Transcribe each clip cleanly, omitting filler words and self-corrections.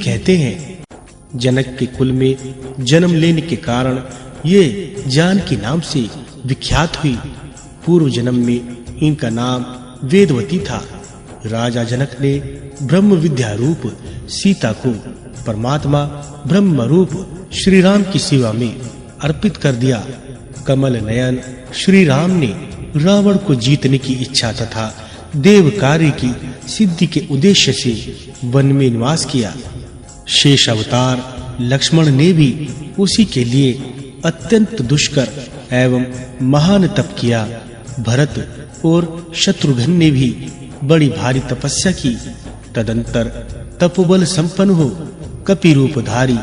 कहते हैं। जनक के कुल में जन्म लेने के कारण ये जानकी नाम से विख्यात हुई। पूर्व जन्म में इनका नाम वेदवती था। राजा जनक ने ब्रह्म विद्या रूप सीता को परमात्मा ब्रह्म रूप श्री राम की सेवा में अर्पित कर दिया। कमल नयन श्री राम ने रावण को जीतने की इच्छा तथा देव कार्य की सिद्धि के उद्देश्य से वन में निवास किया। शेष अवतार लक्ष्मण ने भी उसी के लिए अत्यंत दुष्कर एवं महान तप किया। भरत और शत्रुघ्न ने भी बड़ी भारी तपस्या की। तदंतर तपोबल संपन्न हो कपि रूपधारी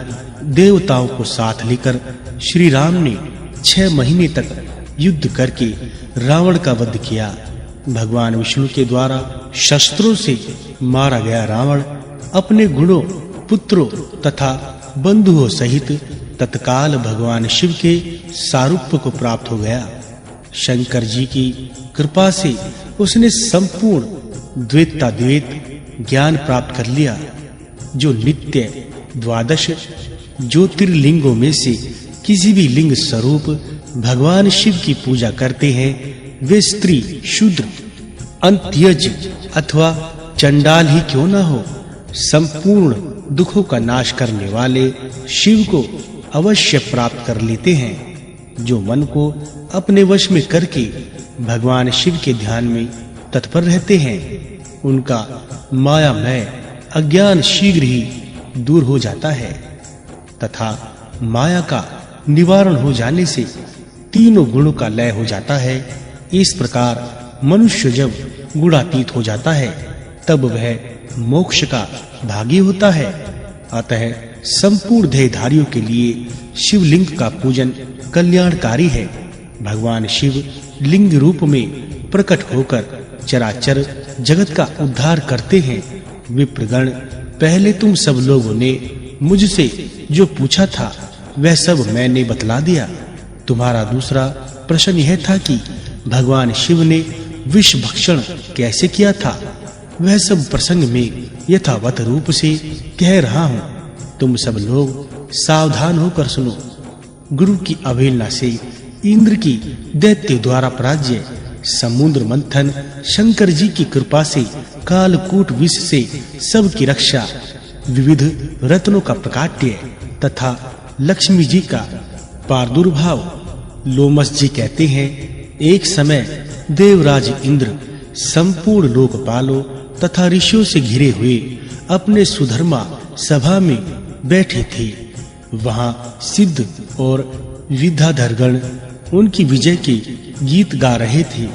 देवताओं को साथ लेकर श्री राम ने 6 महीने तक युद्ध करके रावण का वध किया। भगवान विष्णु के द्वारा शस्त्रों से मारा गया रावण अपने गुणों, पुत्रों तथा बंधुओं सहित तत्काल भगवान शिव के सारूप्य को प्राप्त हो गया। शंकर जी की कृपा से उसने संपूर्ण द्वैताद्वैत ज्ञान प्राप्त कर लिया। जो नित्य 12 ज्योतिर्लिंगों में से किसी भी लिंग स्वरूप भगवान शिव की पूजा करते हैं, वे स्त्री, शूद्र, अंत्यज अथवा चंडाल ही क्यों न हो, संपूर्ण दुखों का नाश करने वाले शिव को अवश्य प्राप्त कर लेते हैं। जो मन को अपने वश में करके भगवान शिव के ध्यान में तत्पर रहते हैं, उनका मायामय अज्ञान शीघ्र ही दूर हो जाता है तथा माया का निवारण हो जाने से तीनों गुणों का लय हो जाता है। इस प्रकार मनुष्य जब गुणातीत हो जाता है तब वह मोक्ष का भागी होता है। अतः संपूर्ण देहधारियों के लिए शिवलिंग का पूजन कल्याणकारी है। भगवान शिव लिंग रूप में प्रकट होकर चराचर जगत का उद्धार करते हैं। विप्रगण, पहले तुम सब लोगों ने मुझसे जो पूछा था वह सब मैंने बतला दिया। तुम्हारा दूसरा प्रश्न यह था कि भगवान शिव ने विष भक्षण कैसे किया था। वह सब प्रसंग में यथावत रूप से कह रहा हूँ। तुम सब लोग सावधान होकर सुनो। गुरु की अवहेलना से इंद्र की दैत्य द्वारा पराजय, समुद्र मंथन, शंकर जी की कृपा से कालकूट विष से सबकी रक्षा, विविध रत्नों का प्रकाट्य तथा लक्ष्मी जी का प्रादुर्भाव। लोमस जी कहते हैं, एक समय देवराज इंद्र संपूर्ण लोकपालों तथा ऋषियों से घिरे हुए अपने सुधर्मा सभा में बैठे थे। वहां सिद्ध और विद्याधरगण उनकी विजय के गीत गा रहे थे।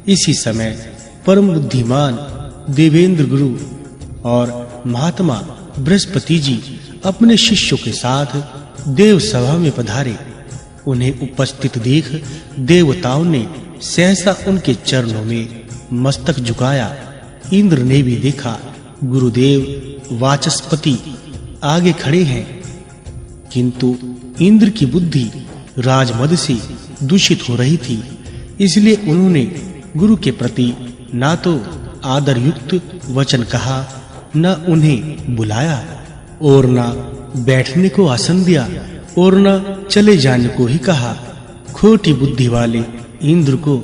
इसी समय परम बुद्धिमान देवेंद्र गुरु और महात्मा बृहस्पति जी अपने शिष्यों के साथ देव सभा में पधारे। उन्हें उपस्थित देख देवताओं ने सहसा उनके चरणों में मस्तक झुकाया। इंद्र ने भी देखा गुरुदेव वाचस्पति आगे खड़े हैं, किंतु इंद्र की बुद्धि राजमद से दूषित हो रही थी। इसलिए उन्होंने गुरु के प्रति ना तो आदर युक्त वचन कहा, न उन्हें बुलाया और न बैठने को आसन दिया और न चले जाने को ही कहा। खोटी बुद्धि वाले इंद्र को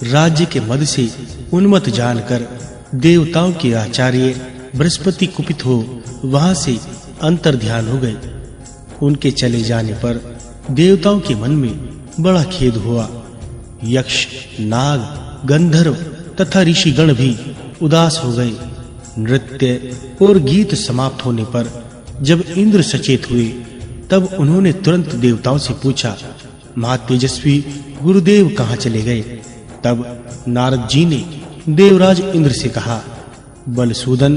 राज्य के मद से उन्मत्त जानकर देवताओं के आचार्य बृहस्पति कुपित हो वहां से अंतर ध्यान हो गए। उनके चले जाने पर देवताओं के मन में बड़ा खेद हुआ। यक्ष, नाग, गंधर्व तथा ऋषिगण भी उदास हो गए। नृत्य और गीत समाप्त होने पर जब इंद्र सचेत हुए तब उन्होंने तुरंत देवताओं से पूछा, महातेजस्वी गुरुदेव कहाँ चले गए? तब नारद जी ने देवराज इंद्र से कहा, बलसूदन,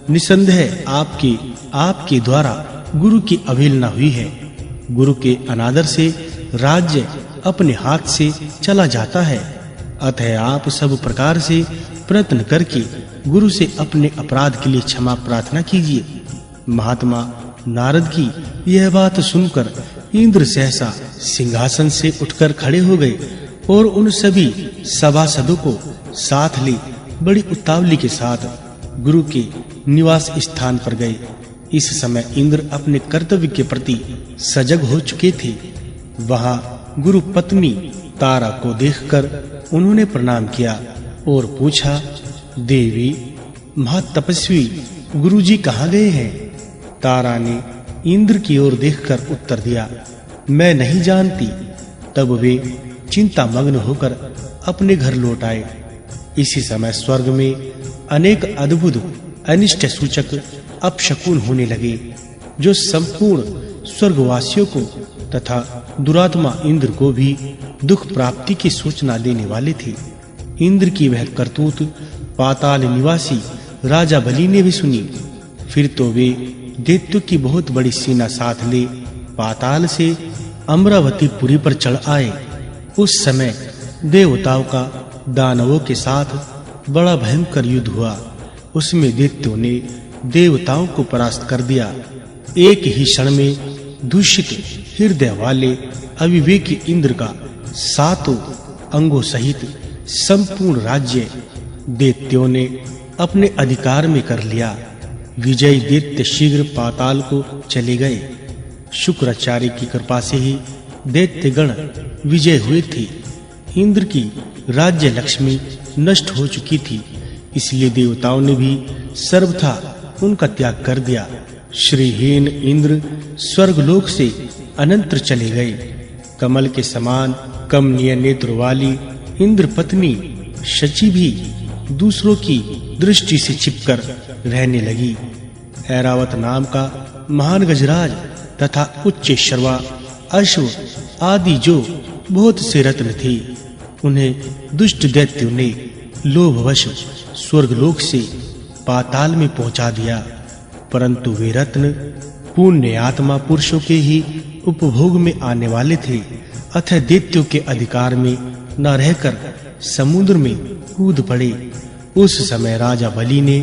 निसंदेह आपके द्वारा गुरु की अवहेलना हुई है। गुरु के अनादर से राज्य अपने हाथ से चला जाता है। अतः आप सब प्रकार से प्रयत्न करके गुरु से अपने अपराध के लिए क्षमा प्रार्थना कीजिए। महात्मा नारद की यह बात सुनकर इंद्र सहसा सिंहासन से उठकर खड़े हो गए और उन सभी सभासदों को साथ ले बड़ी उतावली के साथ गुरु के निवास स्थान पर गए। इस समय इंद्र अपने कर्तव्य के प्रति सजग हो चुके थे। वहां गुरु पत्नी तारा को देखकर उन्होंने प्रणाम किया और पूछा, देवी, महातपस्वी गुरुजी कहाँ गए हैं? तारा ने इंद्र की ओर देखकर उत्तर दिया, मैं नहीं जानती। तब वे चिंता मग्न होकर अपने घर लौट आए। इसी समय स्वर्ग में अनेक अद्भुत अनिष्ट सूचक अपशकुन होने लगे, जो संपूर्ण स्वर्गवासियों को तथा दुरात्मा इंद्र को भी दुख प्राप्ति की सूचना देने वाले थे। इंद्र की वह करतूत पाताल निवासी राजा बलि ने भी सुनी। फिर तो वे दैत्यों की बहुत बड़ी सेना साथ ले पाताल से अमरावती पुरी पर चढ़ आए। उस समय देवताओं का दानवों के साथ बड़ा भयंकर युद्ध हुआ। उसमें दैत्यों ने देवताओं को परास्त कर दिया। एक ही क्षण में दूषित हृदय वाले अविवेकी इंद्र का 7 अंगों सहित संपूर्ण राज्य दैत्यों ने अपने अधिकार में कर लिया। विजयी दैत्य शीघ्र पाताल को चले गए। शुक्राचार्य की कृपा से ही दैत्यगण विजय हुए थे। इंद्र की राज्य लक्ष्मी नष्ट हो चुकी थी, इसलिए देवताओं ने भी सर्वथा उनका त्याग कर दिया। श्रीहीन इंद्र स्वर्गलोक से अनंतर चले गए। कमल के समान कमनीय नेत्र वाली इंद्र पत्नी शची भी दूसरों की दृष्टि से छिपकर रहने लगी। ऐरावत नाम का महान गजराज तथा उच्च शर्वा अश्व आदि जो बहुत से रत्न थे, उन्हें दुष्ट दैत्यों ने लोभवश स्वर्गलोक से पाताल में पहुंचा दिया। परंतु वे रत्न पुण्य आत्मा पुरुषों के ही उपभोग में आने वाले थे, अतः दैत्यों के अधिकार में न रहकर समुद्र में कूद पड़े। उस समय राजा बलि ने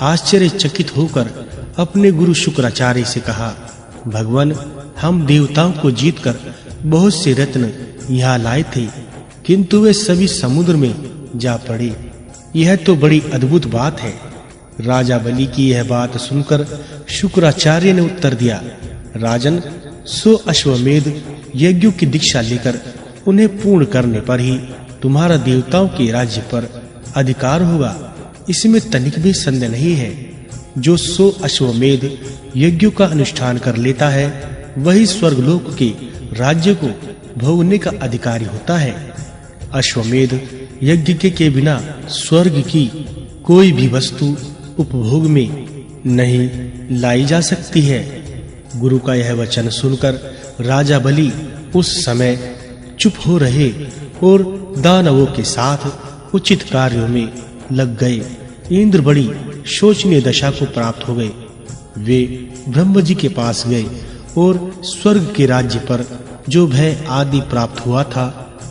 आश्चर्यचकित होकर अपने गुरु शुक्राचार्य से कहा, भगवान, हम देवताओं को जीतकर बहुत से रत्न यहाँ लाए थे, किंतु वे सभी समुद्र में जा पड़े। यह तो बड़ी अद्भुत बात है। राजा बलि की यह बात सुनकर शुक्राचार्य ने उत्तर दिया, राजन, 100 अश्वमेध यज्ञों की दीक्षा लेकर उन्हें पूर्ण करने पर ही तुम्हारा देवताओं के राज्य पर अधिकार होगा। इसमें तनिक भी संदेह नहीं है। जो 100 अश्वमेध यज्ञों का अनुष्ठान कर लेता है, वही स्वर्गलोक के राज्य को भोगने का अधिकारी होता है। अश्वमेध यज्ञ के बिना स्वर्ग की कोई भी वस्तु उपभोग में नहीं लाई जा सकती है। गुरु का यह वचन सुनकर राजा बलि उस समय चुप हो रहे और दानवों के साथ उचित कार्यों में लग गए। इंद्र बड़ी शोचनीय दशा को प्राप्त हो गए। वे ब्रह्म जी के पास गए और स्वर्ग के राज्य पर जो भय आदि प्राप्त हुआ था,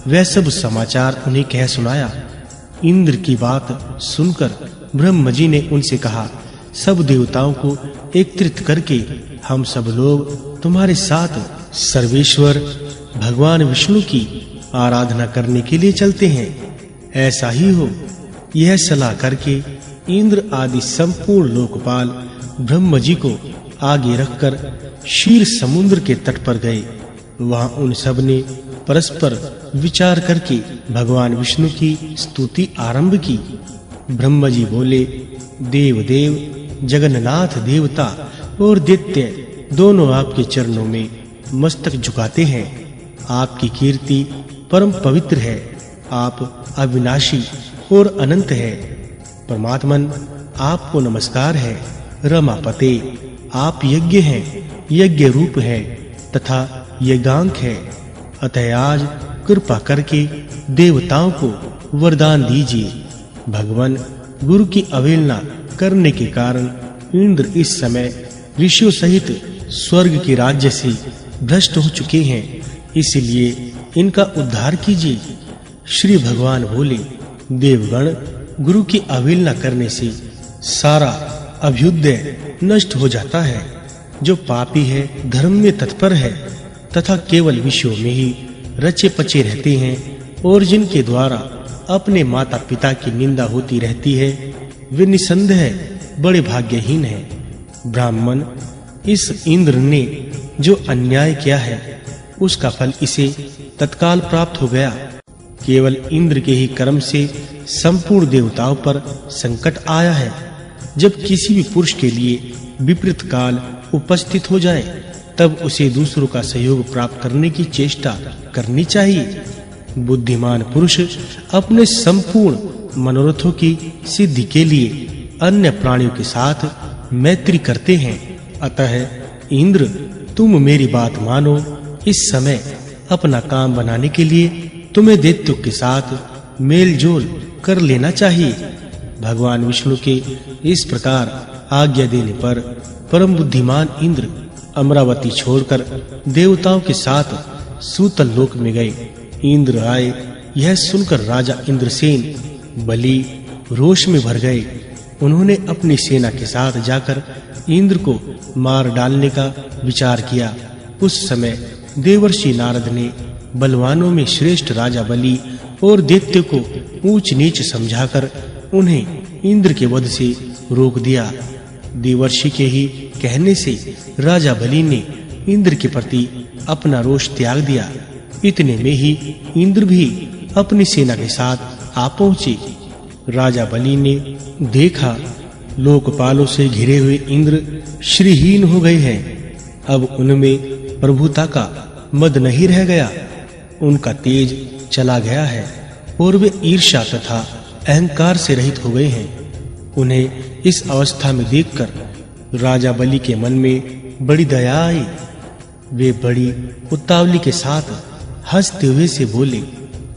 वह सब समाचार उन्हें कह सुनाया। इंद्र की बात सुनकर ब्रह्म जी ने उनसे कहा, सब देवताओं को एकत्रित करके हम सब लोग तुम्हारे साथ सर्वेश्वर भगवान विष्णु की आराधना करने के लिए चलते हैं। ऐसा ही हो। यह सलाह करके इंद्र आदि संपूर्ण लोकपाल ब्रह्म जी को आगे रखकर क्षीर समुद्र के तट पर गए। वहां उन सब ने परस्पर विचार करके भगवान विष्णु की स्तुति आरंभ की। ब्रह्म जी बोले, देव देव, जगन्नाथ देवता और दैत्य दोनों आपके चरणों में मस्तक झुकाते हैं। आपकी कीर्ति परम पवित्र है। आप अविनाशी और अनंत है। परमात्मन, आपको नमस्कार है। रमापते, आप यज्ञ हैं, यज्ञ रूप है तथा यज्ञांक है। अतः आज कृपा करके देवताओं को वरदान दीजिए। भगवान, गुरु की अवहेलना करने के कारण इंद्र इस समय ऋषियों सहित स्वर्ग के राज्य से भ्रष्ट हो चुके हैं, इसलिए इनका उद्धार कीजिए। श्री भगवान बोले, देवगण, गुरु की अवहेलना करने से सारा अभ्युदय नष्ट हो जाता है। जो पापी है, धर्म में तत्पर है तथा केवल विषयों में ही रचे पचे रहते हैं और जिनके द्वारा अपने माता पिता की निंदा होती रहती है, वे निसंदेह बड़े भाग्यहीन हैं। ब्राह्मण, इस इंद्र ने जो अन्याय किया है उसका फल इसे तत्काल प्राप्त हो गया। केवल इंद्र के ही कर्म से संपूर्ण देवताओं पर संकट आया है। जब किसी भी पुरुष के लिए विपरीत काल उपस्थित हो जाए तब उसे दूसरों का सहयोग प्राप्त करने की चेष्टा करनी चाहिए। बुद्धिमान पुरुष अपने संपूर्ण मनोरथों की सिद्धि के लिए अन्य प्राणियों के साथ मैत्री करते हैं। अतः इंद्र, तुम मेरी बात मानो। इस समय अपना काम बनाने के लिए तुम्हें दैत्यों के साथ मेलजोल कर लेना चाहिए। भगवान विष्णु के इस प्रकार आज्ञा देने पर परम बुद्धिमान इंद्र अमरावती छोड़कर देवताओं के साथ सूतल लोक में गए। इंद्र आए यह सुनकर राजा इंद्रसेन बलि रोष में भर गए। उन्होंने अपनी सेना के साथ जाकर इंद्र को मार डालने का विचार किया। उस समय देवर्षि नारद ने बलवानों में श्रेष्ठ राजा बलि और दैत्य को ऊंच नीच समझाकर उन्हें इंद्र के वध से रोक दिया। देवर्षि के ही कहने से राजा बलि ने इंद्र के प्रति अपना रोष त्याग दिया। इतने में ही इंद्र भी अपनी सेना के साथ आ पहुंचे। राजा बलि ने देखा लोकपालों से घिरे हुए इंद्र श्रीहीन हो गए हैं। अब उनमें प्रभुता का मद नहीं रह गया, उनका तेज चला गया है और वे ईर्ष्या तथा अहंकार से रहित हो गए हैं। उन्हें इस अवस्था में देखकर राजा बलि के मन में बड़ी दया आई। वे बड़ी उतावली के साथ हंसते हुए से बोले,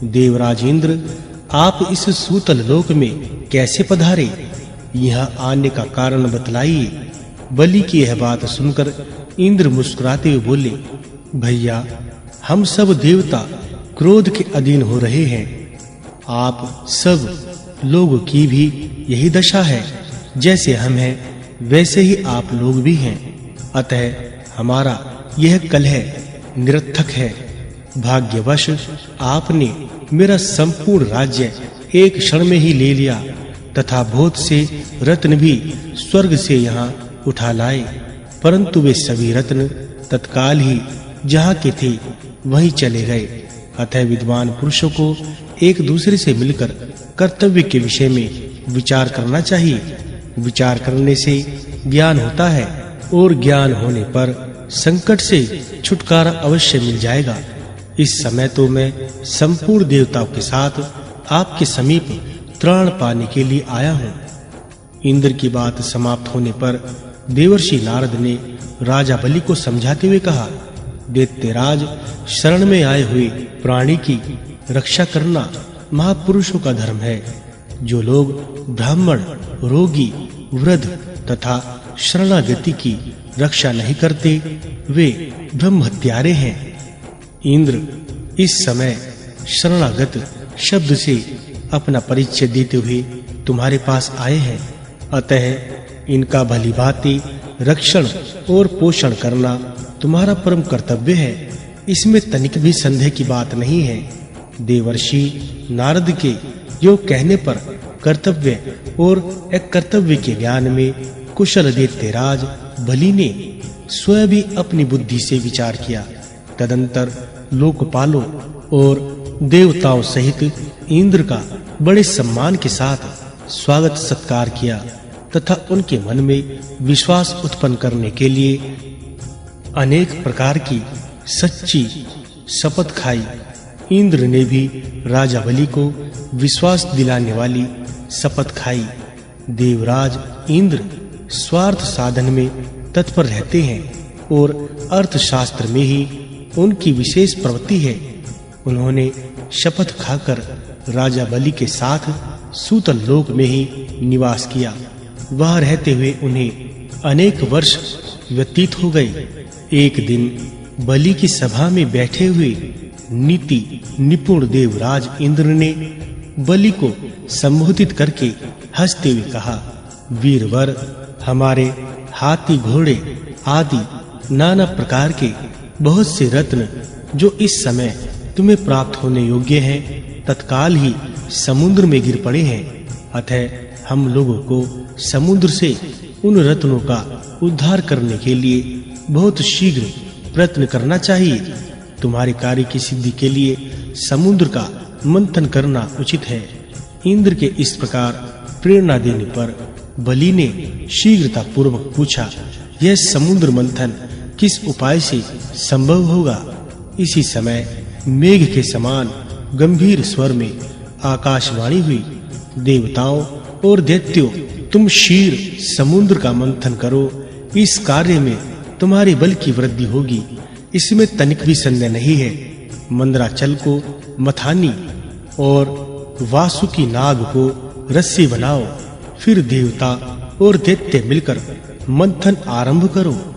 देवराज इंद्र, आप इस सूतल लोक में कैसे पधारे? यहाँ आने का कारण बतलाइए। बलि की यह बात सुनकर इंद्र मुस्कुराते हुए बोले, भैया, हम सब देवता क्रोध के अधीन हो रहे हैं। आप सब लोगों की भी यही दशा है। जैसे हम हैं वैसे ही आप लोग भी हैं। अतः हमारा यह कलह निरर्थक है। भाग्यवश आपने मेरा संपूर्ण राज्य एक क्षण में ही ले लिया तथा बहुत से रत्न भी स्वर्ग से यहाँ उठा लाए, परंतु वे सभी रत्न तत्काल ही जहाँ के थे वहीं चले गए। अतः विद्वान पुरुषों को एक दूसरे से मिलकर कर्तव्य के विषय में विचार करना चाहिए। विचार करने से ज्ञान होता है और ज्ञान होने पर संकट से छुटकारा अवश्य मिल जाएगा। इस समय तो मैं संपूर्ण देवताओं के साथ आपके समीप त्राण पाने के लिए आया हूँ। इंद्र की बात समाप्त होने पर देवर्षि नारद ने राजा बलि को समझाते हुए कहा, दैत्यराज, शरण में आए हुए प्राणी की रक्षा करना महापुरुषों का धर्म है। जो लोग ब्राह्मण, रोगी, वृद्ध तथा शरणागति की रक्षा नहीं करते वे ब्रह्म हत्यारे हैं। इंद्र इस समय शरणागत शब्द से अपना परिचय देते हुए तुम्हारे पास आए हैं। अतः इनका भली भांति रक्षण और पोषण करना तुम्हारा परम कर्तव्य है। इसमें तनिक भी संदेह की बात नहीं है। देवर्षि नारद के योग कहने पर कर्तव्य और अकर्तव्य के ज्ञान में कुशल दैत्यराज बलि ने स्वयं भी अपनी बुद्धि से विचार किया। तदंतर लोकपालों और देवताओं सहित इंद्र का बड़े सम्मान के साथ स्वागत सत्कार किया तथा उनके मन में विश्वास उत्पन्न करने के लिए अनेक प्रकार की सच्ची शपथ खाई। इंद्र ने भी राजा बलि को विश्वास दिलाने वाली शपथ खाई। देवराज इंद्र स्वार्थ साधन में तत्पर रहते हैं और अर्थशास्त्र में ही उनकी विशेष प्रवृत्ति है। उन्होंने शपथ खाकर राजा बलि के साथ सूतल लोक में ही निवास किया। वहां रहते हुए उन्हें अनेक वर्ष व्यतीत हो गए। एक दिन बलि की सभा में बैठे हुए नीति निपुण देवराज इंद्र ने बलि को संबोधित करके हंसते हुए कहा, वीरवर, हमारे हाथी, घोड़े आदि नाना प्रकार के बहुत से रत्न जो इस समय तुम्हें प्राप्त होने योग्य हैं तत्काल ही समुद्र में गिर पड़े हैं। अतः हम लोगों को समुद्र से उन रत्नों का उद्धार करने के लिए बहुत शीघ्र प्रयत्न करना चाहिए। तुम्हारे कार्य की सिद्धि के लिए समुद्र का मंथन करना उचित है। इंद्र के इस प्रकार प्रेरणा देने पर बलि ने शीघ्रता पूर्वक पूछा, यह समुद्र मंथन किस उपाय से संभव होगा? इसी समय मेघ के समान गंभीर स्वर में आकाशवाणी हुई, देवताओं और दैत्यों, तुम क्षीर समुद्र का मंथन करो। इस कार्य में तुम्हारे बल की वृद्धि होगी, इसमें तनिक भी संदेह नहीं है। मंदराचल को मथानी और वासुकी नाग को रस्सी बनाओ। फिर देवता और दैत्य मिलकर मंथन आरंभ करो।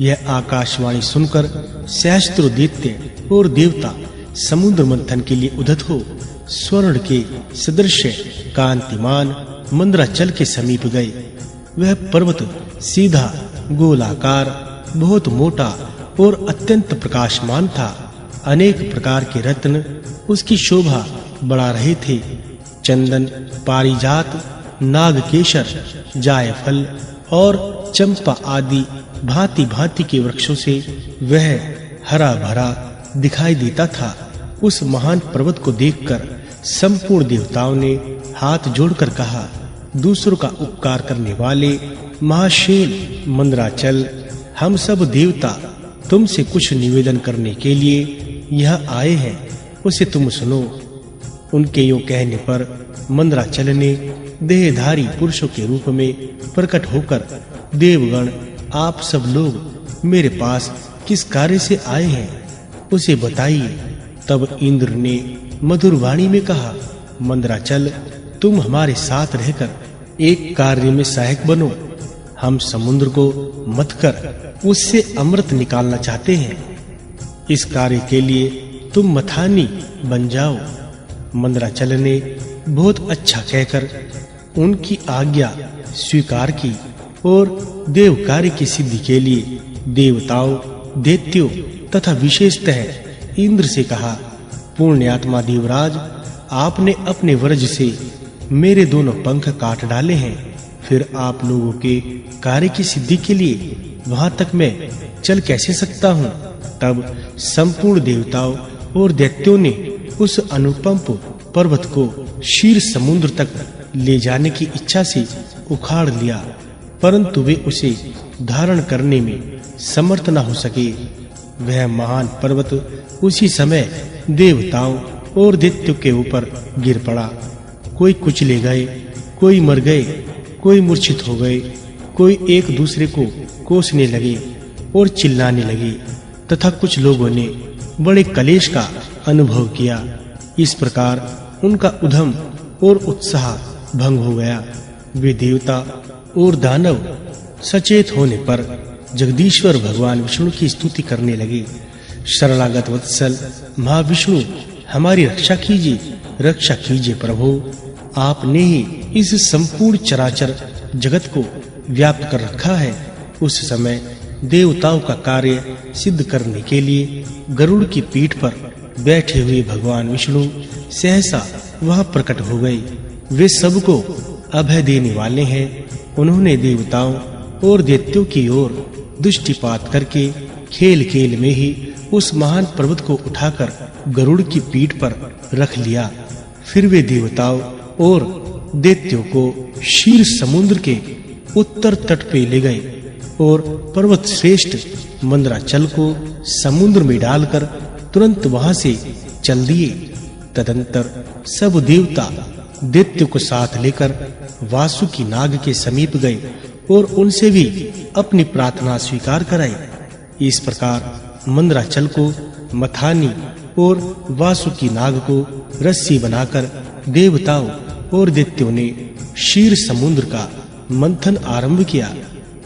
यह आकाशवाणी सुनकर सहस्त्रों दैत्य और देवता समुद्र मंथन के लिए उद्यत हो स्वर्ण के सदृश कांतिमान मंदराचल के समीप गए। वह पर्वत सीधा, गोलाकार, बहुत मोटा और अत्यंत प्रकाशमान था। अनेक प्रकार के रत्न उसकी शोभा बढ़ा रहे थे। चंदन, पारिजात, नागकेशर, जायफल और चंपा आदि भांति-भांति के वृक्षों से वह हरा भरा दिखाई देता था। उस महान पर्वत को देखकर संपूर्ण देवताओं ने हाथ जोड़कर कहा, दूसरों का उपकार करने वाले महाशैल मंदराचल, हम सब देवता तुमसे कुछ निवेदन करने के लिए यहाँ आए हैं, उसे तुम सुनो। उनके यूं कहने पर मंदराचल ने देहधारी पुरुषों के रूप में प्रकट होकर, देवगण, आप सब लोग मेरे पास किस कार्य से आए हैं, उसे बताइए। तब इंद्र ने मधुर वाणी में कहा, मंदराचल, तुम हमारे साथ रहकर एक कार्य में सहायक बनो। हम समुद्र को मथ कर उससे अमृत निकालना चाहते हैं। इस कार्य के लिए तुम मथानी बन जाओ। मंदराचल ने बहुत अच्छा कहकर उनकी आज्ञा स्वीकार की और देव कार्य की सिद्धि के लिए देवताओं, दैत्यों तथा विशेषतः इंद्र से कहा, पुण्यात्मा देवराज, आपने अपने वज्र से मेरे दोनों पंख काट डाले हैं। फिर आप लोगों के कार्य की सिद्धि के लिए वहां तक मैं चल कैसे सकता हूँ? तब संपूर्ण देवताओं और दैत्यों ने उस अनुपम पर्वत को क्षीर समुद्र तक ले जाने की इच्छा से उखाड़ लिया, परंतु वे उसे धारण करने में समर्थ न हो सके। वह महान पर्वत उसी समय देवताओं और दैत्यों के ऊपर गिर पड़ा। कोई कुचले गए, कोई मर गए, कोई मूर्छित हो गए, कोई एक दूसरे को कोसने लगे और चिल्लाने लगे तथा कुछ लोगों ने बड़े कलेश का अनुभव किया। इस प्रकार उनका उद्यम और उत्साह भंग हो गया। वे देवता और दानव सचेत होने पर जगदीश्वर भगवान विष्णु की स्तुति करने लगे। शरणागत वत्सल महाविष्णु, हमारी रक्षा कीजिए प्रभु। आपने ही इस संपूर्ण चराचर जगत को व्याप्त कर रखा है। उस समय देवताओं का कार्य सिद्ध करने के लिए गरुड़ की पीठ पर बैठे हुए भगवान विष्णु सहसा वहां प्रकट हो गए। वे सबको अभय देने वाले हैं। उन्होंने देवताओं और दैत्यों की ओर दृष्टिपात करके खेल-खेल में ही उस महान पर्वत को उठाकर गरुड़ की पीठ पर रख लिया। फिर वे देवताओं और दैत्यों को क्षीर समुद्र के उत्तर तट पे ले गए और पर्वत श्रेष्ठ मंदराचल को समुद्र में डालकर तुरंत वहां से चल दिए। तदंतर सब देवता दैत्यों को साथ लेकर वासुकी नाग के समीप गए और उनसे भी अपनी प्रार्थना स्वीकार कराई। इस प्रकार मंदराचल को मथानी और वासुकी नाग को रस्सी बनाकर देवताओं और दैत्यों ने क्षीर समुद्र का मंथन आरंभ किया।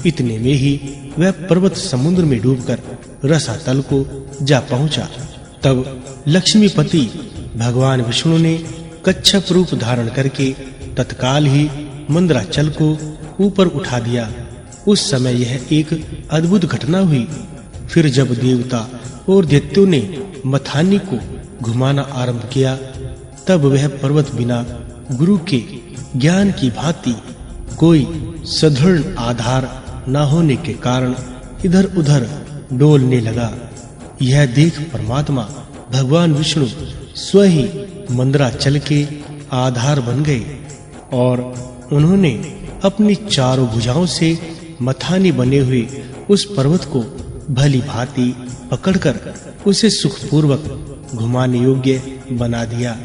इतने में ही वह पर्वत समुद्र में डूबकर रसातल को जा पहुंचा। तब लक्ष्मीपति भगवान विष्णु ने कच्छप रूप धारण करके तत्काल ही मंदराचल को ऊपर उठा दिया। उस समय यह एक अद्भुत घटना हुई। फिर जब देवता और दैत्यों ने मथानी को घुमाना आरंभ किया, तब वह पर्वत बिना गुरु के ज्ञान की भांति कोई सुदृढ़ आधार न होने के कारण इधर-उधर डोलने लगा। यह देख परमात्मा भगवान विष्णु स्वयं ही मंदराचल के आधार बन गए और उन्होंने अपनी चारों भुजाओं से मथानी बने हुए उस पर्वत को भली भांति पकड़कर उसे सुखपूर्वक घुमाने योग्य बना दिया।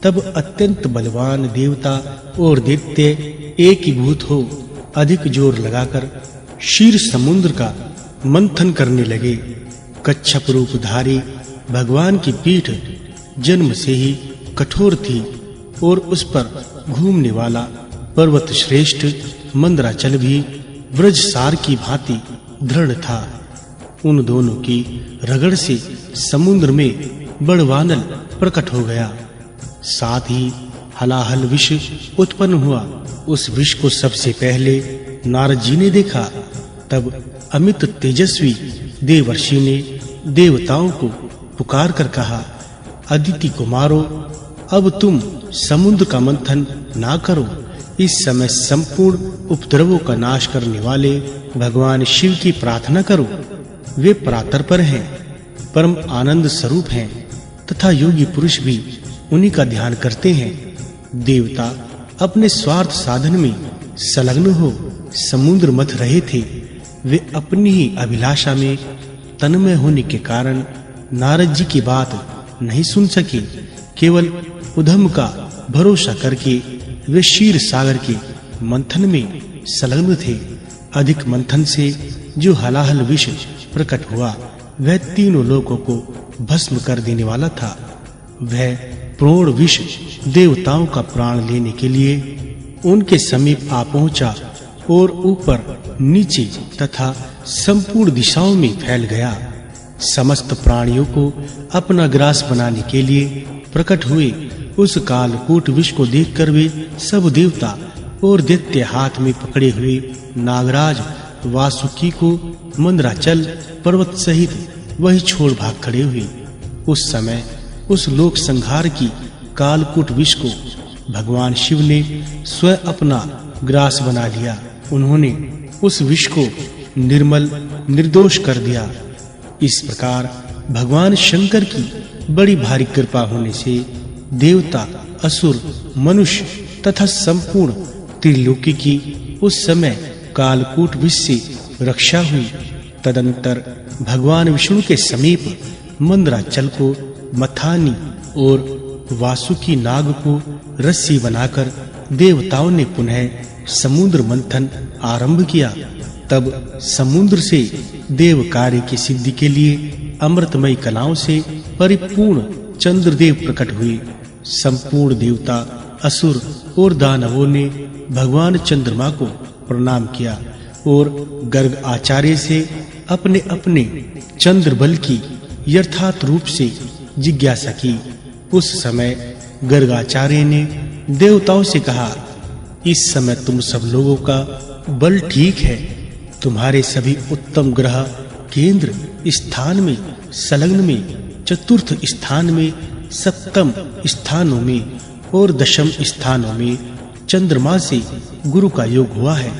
तब अत्यंत बलवान देवता और दैत्य एक ही भूत हो अधिक जोर लगाकर क्षीर समुद्र का मंथन करने लगे। कच्छप रूपधारी भगवान की पीठ जन्म से ही कठोर थी और उस पर घूमने वाला पर्वत श्रेष्ठ मंदराचल भी व्रजसार की भांति दृढ़ था। उन दोनों की रगड़ से समुद्र में बड़वानल प्रकट हो गया। साथ ही हलाहल विष उत्पन्न हुआ। उस विष को सबसे पहले नारद जी ने देखा। तब अमित तेजस्वी देवर्षि ने देवताओं को पुकार कर कहा, अदिति कुमारों, अब तुम समुद्र का मंथन ना करो। इस समय संपूर्ण उपद्रवों का नाश करने वाले भगवान शिव की प्रार्थना करो। वे परात्पर हैं, परम आनंद स्वरूप हैं तथा योगी पुरुष भी उन्हीं का ध्यान करते हैं। देवता अपने स्वार्थ साधन में संलग्न हो समुद्र मथ रहे थे। वे अपनी ही अभिलाषा में तन्मय होने के कारण नारद जी की बात नहीं सुन सके। केवल उधम का भरोसा करके वे क्षीर सागर के मंथन में संलग्न थे। अधिक मंथन से जो हलाहल विष प्रकट हुआ वह तीनों लोकों को भस्म कर देने वाला था। वह प्रोण विष देवताओं का प्राण लेने के लिए उनके समीप आ पहुंचा और ऊपर नीचे तथा संपूर्ण दिशाओं में फैल गया। समस्त प्राणियों को अपना ग्रास बनाने के लिए प्रकट हुए उस कालकूट विष को देखकर वे सब देवता और दैत्य हाथ में पकड़े हुए नागराज वासुकी को मंदराचल पर्वत सहित वही छोड़ भाग खड़े हुए। उस समय उस लोक संहार की कालकूट विष को भगवान शिव ने स्वयं अपना ग्रास बना लिया। उन्होंने उस विष को निर्मल निर्दोष कर दिया। इस प्रकार भगवान शंकर की बड़ी भारी कृपा होने से देवता, असुर, मनुष्य तथा संपूर्ण त्रिलोकी की उस समय कालकूट विष से रक्षा हुई। तदंतर भगवान विष्णु के समीप मंदराचल को मथानी और वासुकी नाग को रस्सी बनाकर देवताओं ने पुनः समुद्र मंथन आरंभ किया। तब समुद्र से देव कार्य की सिद्धि के लिए अमृतमय कलाओं से परिपूर्ण चंद्रदेव प्रकट हुए। संपूर्ण देवता, असुर और दानवों ने भगवान चंद्रमा को प्रणाम किया और गर्ग आचार्य से अपने-अपने चंद्र बल की यथार्थ रूप से जिज्ञासा की। उस समय गर्गाचार्य ने देवताओं से कहा, इस समय तुम सब लोगों का बल ठीक है। तुम्हारे सभी उत्तम ग्रह केंद्र स्थान में, संलग्न में, चतुर्थ स्थान में, सप्तम स्थानों में और दशम स्थानों में चंद्रमा से गुरु का योग हुआ है।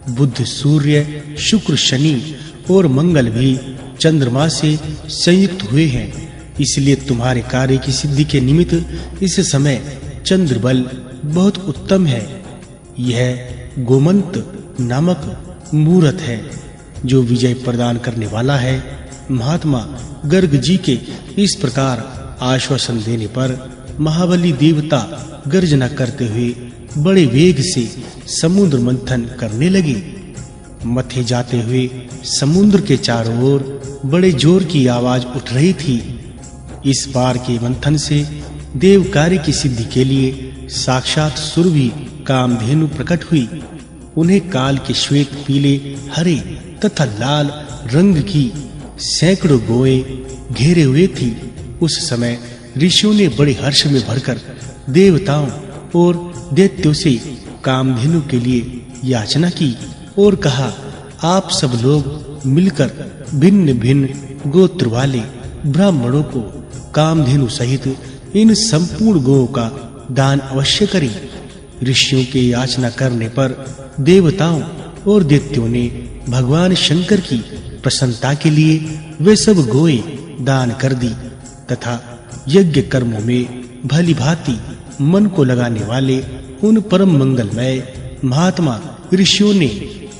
बुध, सूर्य, शुक्र, शनि और मंगल भी चंद्रमा से संयुक्त हुए हैं। इसलिए तुम्हारे कार्य की सिद्धि के निमित्त इस समय चंद्र बल बहुत उत्तम है। यह गोमंत नामक मूर्त है जो विजय प्रदान करने वाला है। महात्मा गर्ग जी के इस प्रकार आश्वासन देने पर महाबली देवता गर्जना करते हुए बड़े वेग से समुद्र मंथन करने लगे। मथे जाते हुए समुद्र के चारों ओर बड़े जोर की आवाज उठ रही थी। इस बार के मंथन से देव कार्य की सिद्धि के लिए साक्षात सुरभि कामधेनु प्रकट हुई। उन्हें काल के श्वेत, पीले, हरे तथा लाल रंग की सैकड़ों गोएं घेरे हुए थी। उस समय ऋषियों ने बड़े हर्ष में भरकर देवताओं और दैत्यों से कामधेनु के लिए याचना की और कहा, आप सब लोग मिलकर भिन्न-भिन्न गोत्र वाले ब्राह्मणों को कामधेनु सहित इन संपूर्ण गोओं का दान अवश्य करें। ऋषियों के याचना करने पर देवताओं और दैत्यों ने भगवान शंकर की प्रसन्नता के लिए वे सब गोए दान कर दी तथा यज्ञ कर्मों में भली भांति मन को लगाने वाले उन परम मंगलमय महात्मा ऋषियों ने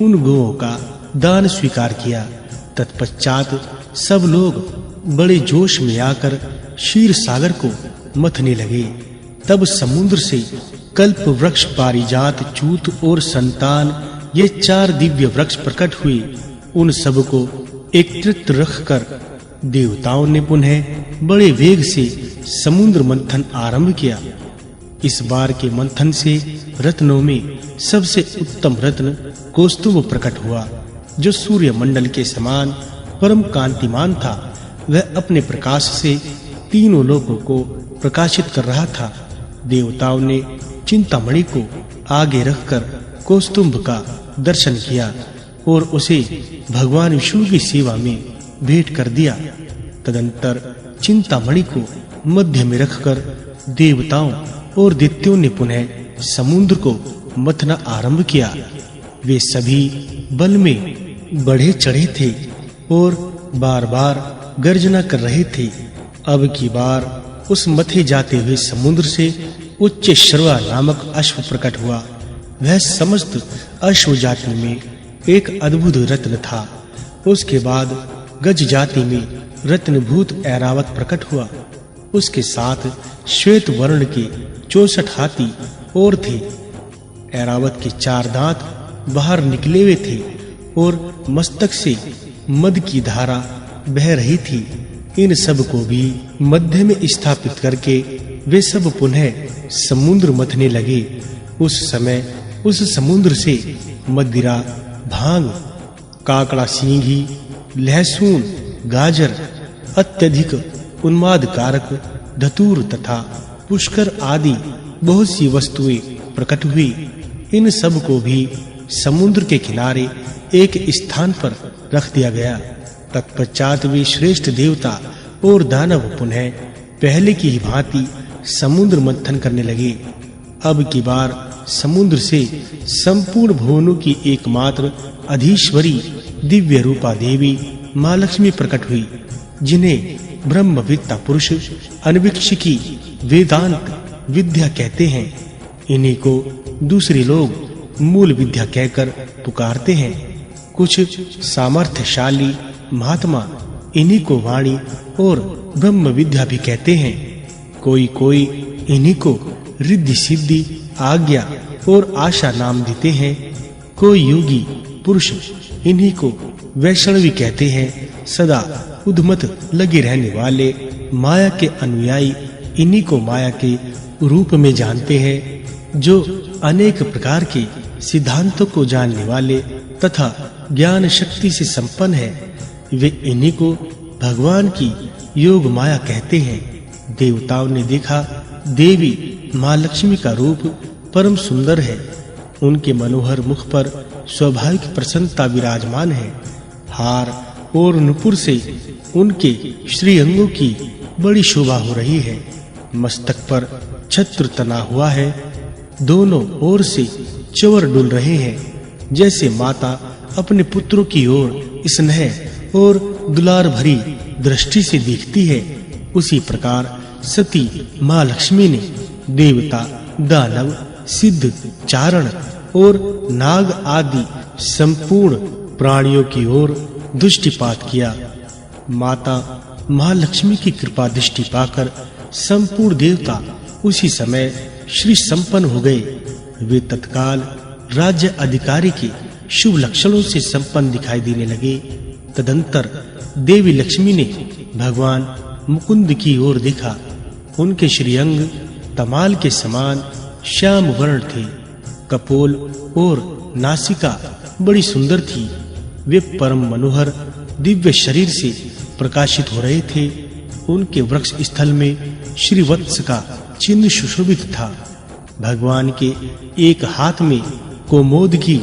उन गोओं का दान स्वीकार किया। तत्पश्चात सब लोग बड़े जोश में आकर क्षीर सागर को मथने लगे। तब समुद्र से कल्प वृक्ष, पारिजात, चूत और संतान ये 4 दिव्य वृक्ष प्रकट हुए। उन सब को एकत्रित रखकर देवताओं ने पुनः बड़े वेग से समुद्र मंथन आरंभ किया। इस बार के मंथन से रत्नों में सबसे उत्तम रत्न कौस्तुभ प्रकट हुआ, जो सूर्य मंडल के समान परम कांतिमान था। वह अपने प्रकाश से तीनों लोकों को प्रकाशित कर रहा था। देवताओं ने चिंतामणि को आगे रखकर कौस्तुभ का दर्शन किया और उसे भगवान विष्णु की सेवा में भेंट कर दिया। तदंतर चिंतामणि को मध्य में रखकर देवताओं और दैत्यों ने पुनः समुद्र को मथना आरंभ किया। वे सभी बल में बढ़े चढ़े थे और बार-बार गर्जना कर रहे थे। अब की बार उस मथे जाते हुए समुद्र से उच्च श्रवा नामक अश्व प्रकट हुआ। वह समस्त अश्व जाति में एक अद्भुत रत्न था। उसके बाद गज जाति में रत्नभूत ऐरावत प्रकट हुआ। उसके साथ श्वेत वर्ण के 64 हाथी और थे। ऐरावत के 4 दांत बाहर निकले हुए थे और मस्तक से मद की धारा बह रही थी। इन सब को भी मध्य में स्थापित करके वे सब पुनः समुद्र मथने लगे। उस समय उस समुद्र से मदिरा, भांग, काकड़ा सींगी, लहसुन, गाजर, अत्यधिक उन्माद कारक धतूर तथा पुष्कर आदि बहुत सी वस्तुएं प्रकट हुई। इन सब को भी समुद्र के किनारे एक स्थान पर रख दिया गया। तत्पश्चात वे श्रेष्ठ देवता और दानव पुनः पहले की ही भांति समुद्र मंथन करने लगे। अब की बार समुद्र से संपूर्ण भुवनों की एकमात्र अधीश्वरी दिव्य रूपा देवी मां लक्ष्मी प्रकट हुई, जिन्हें ब्रह्मविद्ता पुरुष अनविक्षिकी वेदांत विद्या कहते हैं। इन्हीं को दूसरे लोग मूल विद्या कहकर पुकारते हैं। कुछ सामर्थ्यशाली महात्मा इन्हीं को वाणी और ब्रह्म विद्या भी कहते हैं। कोई इन्हीं को रिद्धि सिद्धि, आज्ञा और आशा नाम देते हैं। कोई योगी पुरुष इन्हीं को वैष्णवी कहते हैं। सदा उद्मत लगे रहने वाले माया के अनुयायी इन्हीं को माया के रूप में जानते हैं। जो अनेक प्रकार के सिद्धांतों को जानने वाले तथा ज्ञान शक्ति से संपन्न है, वे इन्हीं को भगवान की योग माया कहते हैं। देवताओं ने देखा देवी मां लक्ष्मी का रूप परम सुंदर है। उनके मनोहर मुख पर स्वाभाविक प्रसन्नता विराजमान है। हार और नुपुर से उनके श्रीअंगों की बड़ी शोभा हो रही है। मस्तक पर छत्र तना हुआ है। दोनों ओर से चवर डुल रहे हैं। जैसे माता अपने पुत्रों की ओर स्नेह और दुलार भरी दृष्टि से देखती है, उसी प्रकार सती मां लक्ष्मी ने देवता, दानव, सिद्ध, चारण और नाग आदि संपूर्ण प्राणियों की ओर दृष्टिपात किया। माता मां लक्ष्मी की कृपा दृष्टि पाकर संपूर्ण देवता उसी समय श्री संपन्न हो गए। वे तत्काल राज्य अधिकारी के शुभ लक्षणों से संपन्न दिखाई देने लगे। तदंतर देवी लक्ष्मी ने भगवान मुकुंद की ओर देखा। उनके श्रीअंग तमाल के समान श्याम वर्ण थे। कपोल और नासिका बड़ी सुंदर थी। वे परम मनोहर दिव्य शरीर से प्रकाशित हो रहे थे। उनके वृक्ष स्थल में श्री वत्स का चिन्ह सुशोभित था। भगवान के एक हाथ में कोमोद की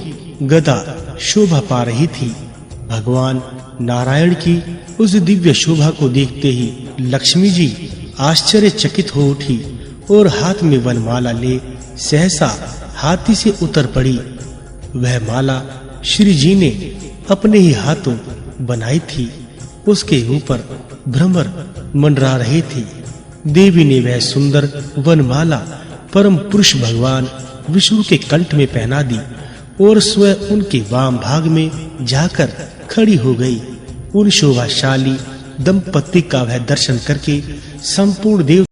गदा शोभा पा रही थी। भगवान नारायण की उस दिव्य शोभा को देखते ही लक्ष्मी जी आश्चर्यचकित हो उठी और हाथ में वनमाला ले सहसा हाथी से उतर पड़ी। वह माला श्री जी ने अपने ही हाथों बनाई थी। उसके ऊपर भ्रमर मंडरा रहे थे। देवी ने वह सुंदर वनमाला परम पुरुष भगवान विष्णु के कंठ में पहना दी और स्वयं उनके वाम भाग में जाकर खड़ी हो गई। उन शोभाशाली दंपति का वह दर्शन करके संपूर्ण देव